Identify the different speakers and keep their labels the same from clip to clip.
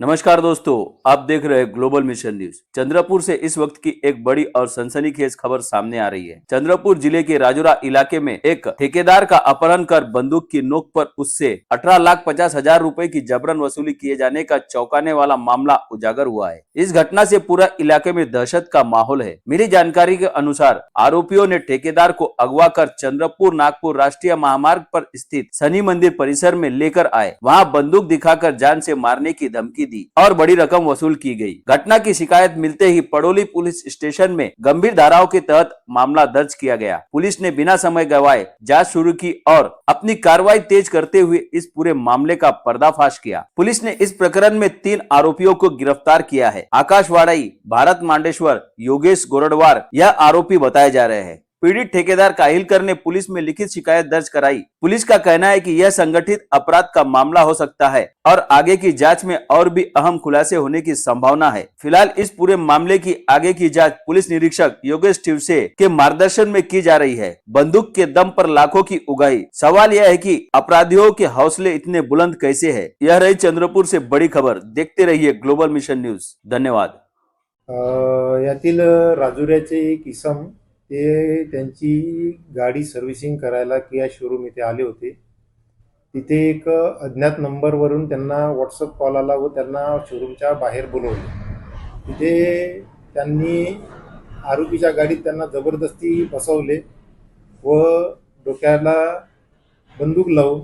Speaker 1: नमस्कार दोस्तों, आप देख रहे हैं ग्लोबल मिशन न्यूज। चंद्रपुर से इस वक्त की एक बड़ी और सनसनीखेज खबर सामने आ रही है। चंद्रपुर जिले के राजुरा इलाके में एक ठेकेदार का अपहरण कर बंदूक की नोक पर उससे 18,50,000 रुपए की जबरन वसूली किए जाने का चौंकाने वाला मामला उजागर हुआ है। इस घटना से पूरा इलाके में दहशत का माहौल है। मिली जानकारी के अनुसार आरोपियों ने ठेकेदार को अगवा कर चंद्रपुर नागपुर राष्ट्रीय महामार्ग पर स्थित शनि मंदिर परिसर में लेकर आए। वहां बंदूक दिखाकर जान से मारने की धमकी दी और बड़ी रकम वसूल की गई। घटना की शिकायत मिलते ही पड़ोली पुलिस स्टेशन में गंभीर धाराओं के तहत मामला दर्ज किया गया। पुलिस ने बिना समय गवाए जांच शुरू की और अपनी कार्रवाई तेज करते हुए इस पूरे मामले का पर्दाफाश किया। पुलिस ने इस प्रकरण में 3 आरोपियों को गिरफ्तार किया है। आकाश वाड़ाई, भारत मांडेश्वर, योगेश गोरडवार यह आरोपी बताए जा रहे हैं। पीड़ित ठेकेदार काहिलकर ने पुलिस में लिखित शिकायत दर्ज कराई। पुलिस का कहना है कि यह संगठित अपराध का मामला हो सकता है और आगे की जांच में और भी अहम खुलासे होने की संभावना है। फिलहाल इस पूरे मामले की आगे की जांच पुलिस निरीक्षक योगेश टिवसे के मार्गदर्शन में की जा रही है। बंदूक के दम पर लाखों की उगाही। सवाल यह है कि अपराधियों के हौसले इतने बुलंद कैसे है। यह रही चंद्रपुर से बड़ी खबर। देखते रहिए ग्लोबल मिशन न्यूज। धन्यवाद।
Speaker 2: यातील राजुऱ्याचे एक इसम ते त्यांची गाडी सर्व्हिसिंग करायला किया शोरूम इथे आले होते। तिथे एक अज्ञात नंबरवरून त्यांना व्हॉट्सअप कॉल आला व त्यांना शोरूमच्या बाहेर बोलवले। तिथे त्यांनी आरोपीच्या गाडीत त्यांना जबरदस्ती बसवले व डोक्याला बंदूक लावून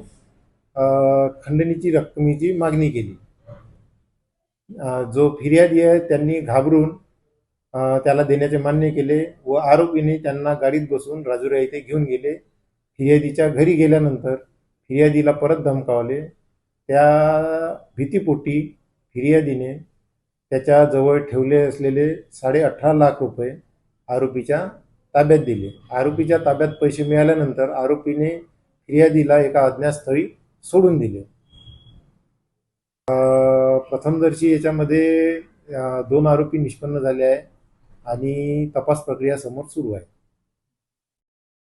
Speaker 2: खंडणीची रकमेची मागणी केली। जो फिर्यादी आहे त्यांनी घाबरून त्याला देण्याचे मान्य केले व आरोपीने त्यांना गाडीत बसून राजुरा येथे घेऊन गेले। फिर्यादीच्या घरी गेल्यानंतर फिर्यादीला परत धमकावले। त्या भीतीपोटी फिर्यादीने त्याच्या जवळ ठेवले असलेले 18.5 लाख रुपये आरोपीच्या ताब्यात दिले। आरोपीच्या ताब्यात पैसे मिळाल्यानंतर आरोपीने फिर्यादीला एका अज्ञात स्थळी सोडून दिले। प्रथमदर्शी याच्यामध्ये 2 आरोपी निष्पन्न झाले आहे आणि तपास प्रक्रिया समोर सुरू आहे।